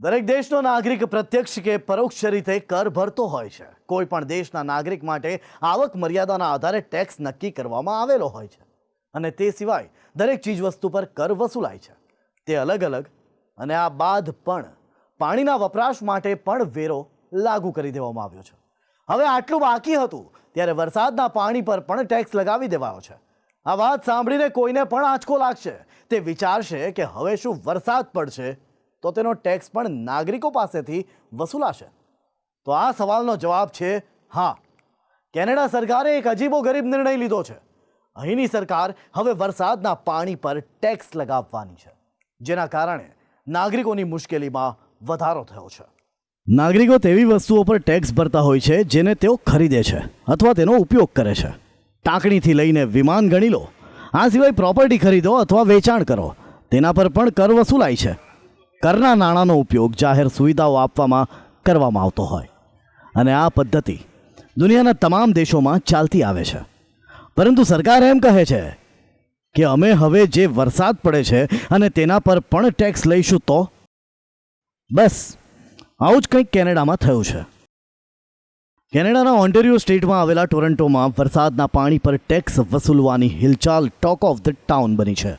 દરેક દેશનો નાગરિક પ્રત્યક્ષ કે પરોક્ષ રીતે કર ભરતો હોય છે. કોઈ પણ દેશના નાગરિક માટે આવક મર્યાદાના આધારે ટેક્સ નક્કી કરવામાં આવેલો હોય છે અને તે સિવાય દરેક ચીજવસ્તુ પર કર વસૂલાય છે. તે અલગ અલગ અને આ બાદ પણ પાણીના વપરાશ માટે પણ વેરો લાગુ કરી દેવામાં આવ્યો છે. હવે આટલું બાકી હતું ત્યારે વરસાદના પાણી પર પણ ટેક્સ લગાવી દેવાયો છે. આ વાત સાંભળીને કોઈને પણ આંચકો લાગશે. તે વિચારશે કે હવે શું વરસાદ પડશે તો તેનો ટેક્સ પણ નાગરિકો પાસેથી વસૂલાશે? તો આ સવાલનો જવાબ છે હા. કેનેડા સરકારે એક અજીબો ગરીબ નિર્ણય લીધો છે. અહીંની સરકાર હવે વરસાદના પાણી પર ટેક્સ લગાવવાની છે, જેના કારણે નાગરિકોની મુશ્કેલીમાં વધારો થયો છે. નાગરિકો તેવી વસ્તુઓ પર ટેક્સ ભરતા હોય છે જેને તેઓ ખરીદે છે અથવા તેનો ઉપયોગ કરે છે. ટાંકણીથી લઈને વિમાન ગણી લો. આ સિવાય પ્રોપર્ટી ખરીદો અથવા વેચાણ કરો, તેના પર પણ કર વસૂલાય છે. કરના નાણાંનો ઉપયોગ જાહેર સુવિધાઓ આપવામાં કરવામાં આવતો હોય અને આ પદ્ધતિ દુનિયાના તમામ દેશોમાં ચાલતી આવે છે. પરંતુ સરકાર એમ કહે છે કે અમે હવે જે વરસાદ પડે છે અને તેના પર પણ ટેક્સ લઈશું. તો બસ આવું જ કંઈક કેનેડામાં થયું છે. કેનેડાના ઓન્ટેરિયો સ્ટેટમાં આવેલા ટોરન્ટોમાં વરસાદના પાણી પર ટેક્સ વસૂલવાની હિલચાલ ટોક ઓફ ધ ટાઉન બની છે.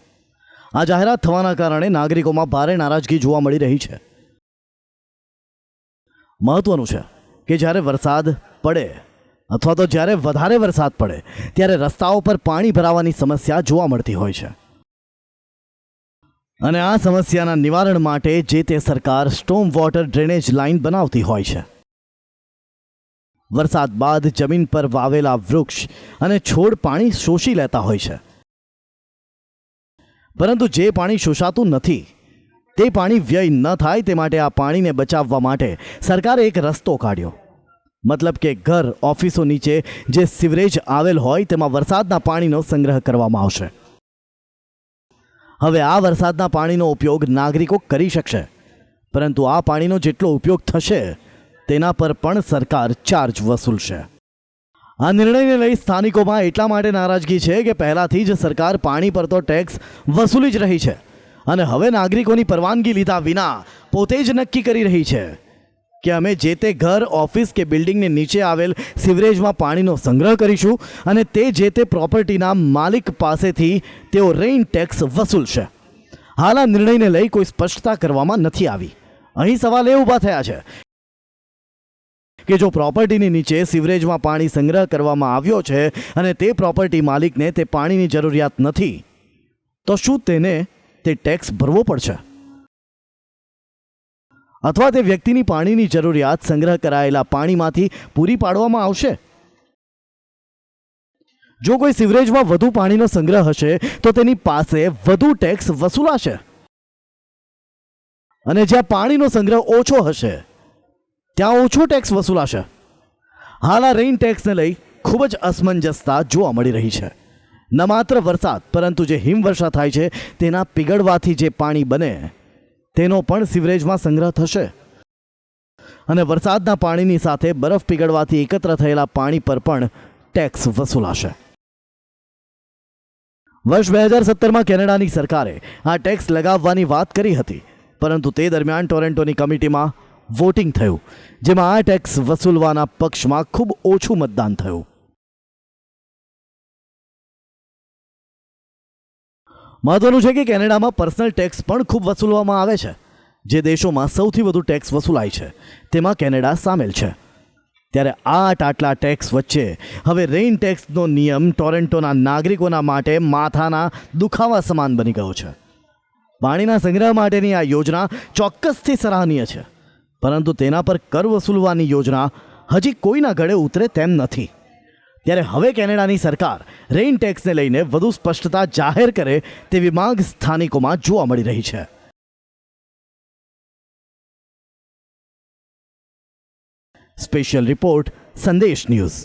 આ જાહેરાત થવાના કારણે નાગરિકોમાં ભારે નારાજગી જોવા મળી રહી છે. મહત્વનું છે કે જ્યારે વરસાદ પડે અથવા તો જ્યારે વધારે વરસાદ પડે ત્યારે રસ્તાઓ પર પાણી ભરાવાની સમસ્યા જોવા મળતી હોય છે અને આ સમસ્યાના નિવારણ માટે જે તે સરકાર સ્ટોર્મ વોટર ડ્રેનેજ લાઇન બનાવતી હોય છે. વરસાદ બાદ જમીન પર વાવેલા વૃક્ષ અને છોડ પાણી શોષી લેતા હોય છે, પરંતુ જે પાણી શોષાતું નથી તે પાણી વ્યય ન થાય તે માટે આ પાણીને બચાવવા માટે સરકારે એક રસ્તો કાઢ્યો. મતલબ કે ઘર, ઓફિસો નીચે જે સિવરેજ આવેલ હોય તેમાં વરસાદના પાણીનો સંગ્રહ કરવામાં આવશે. હવે આ વરસાદના પાણીનો ઉપયોગ નાગરિકો કરી શકશે, પરંતુ આ પાણીનો જેટલો ઉપયોગ થશે તેના પર પણ સરકાર ચાર્જ વસૂલશે. આ નિર્ણયને લઈ સ્થાનિકોમાં એટલા માટે નારાજગી છે કે પહેલાથી જ સરકાર પાણી પર તો ટેક્સ વસૂલી જ રહી છે અને હવે નાગરિકોની પરવાનગી લીધા વિના પોતે જ નક્કી કરી રહી છે કે અમે જે તે ઘર, ઓફિસ કે બિલ્ડિંગને નીચે આવેલ સિવરેજમાં પાણીનો સંગ્રહ કરીશું અને તે જે તે પ્રોપર્ટીના માલિક પાસેથી તેઓ રેઇન ટેક્સ વસૂલશે. હાલ આ નિર્ણયને લઈ કોઈ સ્પષ્ટતા કરવામાં નથી આવી. અહીં સવાલ એ ઊભા થયા છે કે જો પ્રોપર્ટીની નીચે સિવરેજમાં પાણી સંગ્રહ કરવામાં આવ્યો છે અને તે પ્રોપર્ટી માલિકને તે પાણીની જરૂરિયાત નથી, તો શું તેને તે ટેક્સ ભરવો પડશે? અથવા તે વ્યક્તિની પાણીની જરૂરિયાત સંગ્રહ કરાયેલા પાણીમાંથી પૂરી પાડવામાં આવશે? જો કોઈ સિવરેજમાં વધુ પાણીનો સંગ્રહ હશે તો તેની પાસે વધુ ટેક્સ વસૂલાશે અને જ્યાં પાણીનો સંગ્રહ ઓછો હશે ત્યાં ઓછો ટેક્સ વસૂલાશે. હાલ આ રેઇન ટેક્સને લઈ ખૂબ જ અસમંજસતા જોવા મળી રહી છે. ન માત્ર વરસાદ પરંતુ જે હિમવર્ષા થાય છે તેના પીગળવાથી જે પાણી બને તેનો પણ સિવરેજમાં સંગ્રહ થશે અને વરસાદના પાણીની સાથે બરફ પીગળવાથી એકત્ર થયેલા પાણી પર પણ ટેક્સ વસૂલાશે. વર્ષ 2017માં કેનેડાની સરકારે આ ટેક્સ લગાવવાની વાત કરી હતી, પરંતુ તે દરમિયાન ટોરન્ટોની કમિટીમાં વોટિંગ થયું, જેમાં આ ટેક્સ વસૂલવાના પક્ષમાં ખૂબ ઓછું મતદાન થયું. મહત્વનું છે કે કેનેડામાં પર્સનલ ટેક્સ પણ ખૂબ વસૂલવામાં આવે છે. જે દેશોમાં સૌથી વધુ ટેક્સ વસૂલાય છે તેમાં કેનેડા સામેલ છે. ત્યારે આટલા ટેક્સ વચ્ચે હવે રેઇન ટેક્સનો નિયમ ટોરન્ટોના નાગરિકોના માટે માથાના દુખાવા સમાન બની ગયો છે. પાણીના સંગ્રહ માટેની આ યોજના ચોક્કસથી સરાહનીય છે, પરંતુ તેના પર કર વસૂલવાની યોજના હજી કોઈના ગળે ઉતરે તેમ નથી. ત્યારે હવે કેનેડાની સરકાર રેઇન ટેક્સને લઈને વધુ સ્પષ્ટતા જાહેર કરે તેવી માંગ સ્થાનિકોમાં જોવા મળી રહી છે. સ્પેશિયલ રિપોર્ટ, સંદેશ ન્યૂઝ.